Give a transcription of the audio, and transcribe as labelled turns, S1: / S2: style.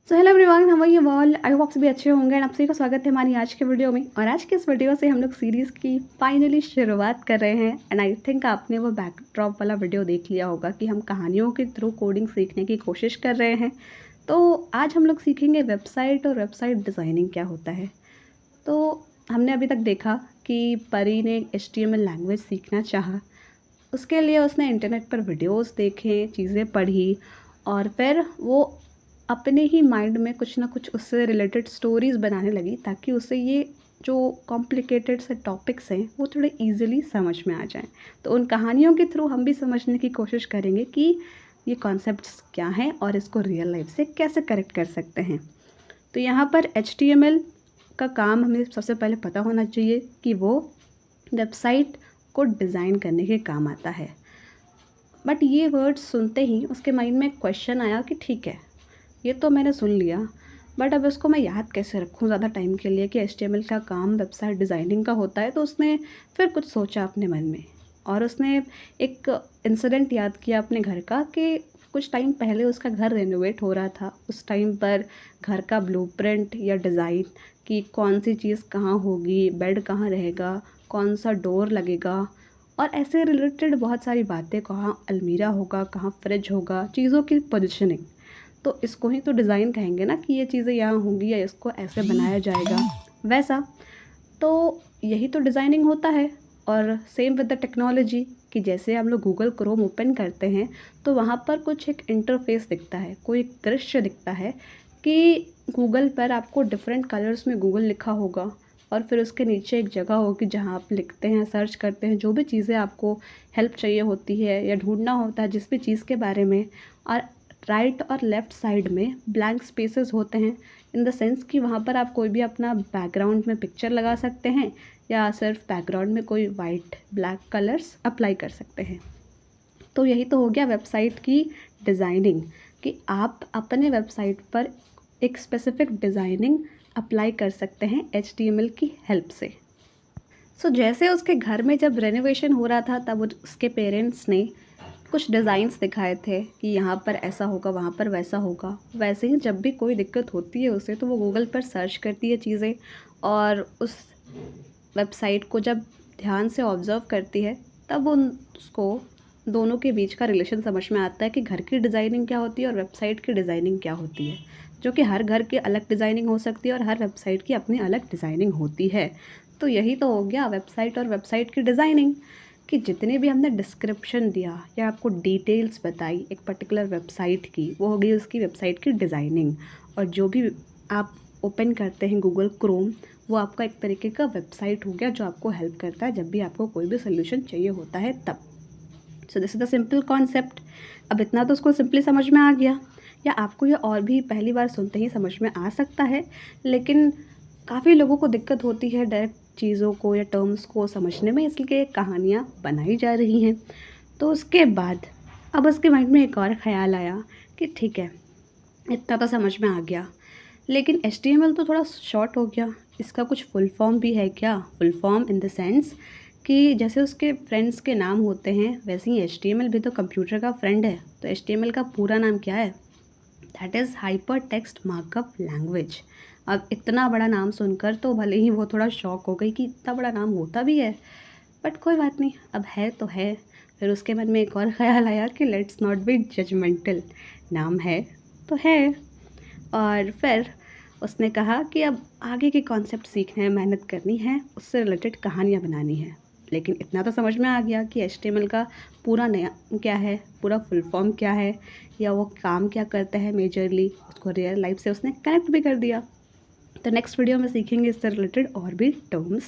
S1: So hello everyone, how are you all? I hope आप सभी अच्छे होंगे एंड आप सभी का स्वागत है हमारी आज के वीडियो में। और आज के इस वीडियो से हम लोग सीरीज़ की फाइनली शुरुआत कर रहे हैं एंड आई थिंक आपने वो बैकड्रॉप वाला वीडियो देख लिया होगा कि हम कहानियों के थ्रू कोडिंग सीखने की कोशिश कर रहे हैं। तो आज हम लोग सीखेंगे वेबसाइट और वेबसाइट डिज़ाइनिंग क्या होता है। तो हमने अभी तक देखा कि परी ने HTML लैंग्वेज सीखना चाहा। उसके लिए उसने इंटरनेट पर वीडियोस देखे, चीज़ें पढ़ी और फिर वो अपने ही माइंड में कुछ ना कुछ उससे रिलेटेड स्टोरीज़ बनाने लगी ताकि उसे ये जो कॉम्प्लिकेटेड से टॉपिक्स हैं वो थोड़े इजीली समझ में आ जाएं। तो उन कहानियों के थ्रू हम भी समझने की कोशिश करेंगे कि ये कॉन्सेप्ट्स क्या हैं और इसको रियल लाइफ से कैसे करेक्ट कर सकते हैं। तो यहाँ पर HTML का काम हमें सबसे पहले पता होना चाहिए कि वो वेबसाइट को डिज़ाइन करने के काम आता है। बट ये वर्ड्स सुनते ही उसके माइंड में एक क्वेश्चन आया कि ठीक है, ये तो मैंने सुन लिया, बट अब इसको मैं याद कैसे रखूँ ज़्यादा टाइम के लिए कि HTML का काम वेबसाइट डिज़ाइनिंग का होता है। तो उसने फिर कुछ सोचा अपने मन में और उसने एक इंसिडेंट याद किया अपने घर का कि कुछ टाइम पहले उसका घर रेनोवेट हो रहा था। उस टाइम पर घर का ब्लूप्रिंट या डिज़ाइन कि कौन सी चीज़ कहाँ होगी, बेड कहाँ रहेगा, कौन सा डोर लगेगा और ऐसे रिलेटेड बहुत सारी बातें, कहाँ अलमीरा होगा, कहाँ फ्रिज होगा, चीज़ों की पोजिशनिंग। तो इसको ही तो डिज़ाइन कहेंगे ना कि ये चीज़ें यहाँ होंगी या इसको ऐसे बनाया जाएगा वैसा। तो यही तो डिज़ाइनिंग होता है। और सेम विद द टेक्नोलॉजी कि जैसे हम लोग गूगल क्रोम ओपन करते हैं तो वहाँ पर कुछ एक इंटरफेस दिखता है, कोई एक दृश्य दिखता है कि गूगल पर आपको डिफरेंट कलर्स में गूगल लिखा होगा और फिर उसके नीचे एक जगह होगी जहाँ आप लिखते हैं, सर्च करते हैं जो भी चीज़ें आपको हेल्प चाहिए होती है या ढूंढना होता है जिस भी चीज़ के बारे में। और राइट और लेफ़्ट साइड में ब्लैंक स्पेसेस होते हैं, इन द सेंस कि वहाँ पर आप कोई भी अपना बैकग्राउंड में पिक्चर लगा सकते हैं या सिर्फ बैकग्राउंड में कोई वाइट ब्लैक कलर्स अप्लाई कर सकते हैं। तो यही तो हो गया वेबसाइट की डिज़ाइनिंग कि आप अपने वेबसाइट पर एक स्पेसिफिक डिज़ाइनिंग अप्लाई कर सकते हैं HTML की हेल्प से। सो जैसे उसके घर में जब रेनोवेशन हो रहा था तब उसके पेरेंट्स ने कुछ डिज़ाइंस दिखाए थे कि यहाँ पर ऐसा होगा, वहाँ पर वैसा होगा। वैसे ही जब भी कोई दिक्कत होती है उसे तो वो गूगल पर सर्च करती है चीज़ें और उस वेबसाइट को जब ध्यान से ऑब्ज़र्व करती है तब उसको दोनों के बीच का रिलेशन समझ में आता है कि घर की डिज़ाइनिंग क्या होती है और वेबसाइट की डिज़ाइनिंग क्या होती है। जो कि हर घर की अलग डिज़ाइनिंग हो सकती है और हर वेबसाइट की अपनी अलग डिज़ाइनिंग होती है। तो यही तो हो गया वेबसाइट और वेबसाइट की डिज़ाइनिंग कि जितने भी हमने डिस्क्रिप्शन दिया या आपको डिटेल्स बताई एक पर्टिकुलर वेबसाइट की, वो हो गई उसकी वेबसाइट की डिज़ाइनिंग। और जो भी आप ओपन करते हैं गूगल क्रोम, वो आपका एक तरीके का वेबसाइट हो गया जो आपको हेल्प करता है जब भी आपको कोई भी सोल्यूशन चाहिए होता है तब। So this is the simple concept. अब इतना तो उसको सिंपली समझ में आ गया, या आपको ये और भी पहली बार सुनते ही समझ में आ सकता है, लेकिन काफ़ी लोगों को दिक्कत होती है डायरेक्ट चीज़ों को या टर्म्स को समझने में, इसलिए कहानियाँ बनाई जा रही हैं। तो उसके बाद अब उसके माइंड में एक और ख़्याल आया कि ठीक है, इतना तो समझ में आ गया, लेकिन HTML तो थोड़ा शॉर्ट हो गया, इसका कुछ फुल फॉर्म भी है क्या? Full form in the sense कि जैसे उसके फ्रेंड्स के नाम होते हैं वैसे ही HTML भी तो कंप्यूटर का फ्रेंड है। तो HTML का पूरा नाम क्या है? That is hyper text markup language. अब इतना बड़ा नाम सुनकर तो भले ही वो थोड़ा शॉक हो गई कि इतना बड़ा नाम होता भी है, बट कोई बात नहीं, अब है तो है। फिर उसके मन में एक और ख़्याल आया कि लेट्स नॉट बी जजमेंटल, नाम है तो है। और फिर उसने कहा कि अब आगे के कॉन्सेप्ट सीखने हैं, मेहनत करनी है, उससे रिलेटेड कहानियाँ बनानी है। लेकिन इतना तो समझ में आ गया कि HTML का पूरा नया क्या है, पूरा फुल फॉर्म क्या है, या वो काम क्या करता है मेजरली, उसको रियल लाइफ से उसने कनेक्ट भी कर दिया। तो नेक्स्ट वीडियो में सीखेंगे इससे रिलेटेड और भी टर्म्स।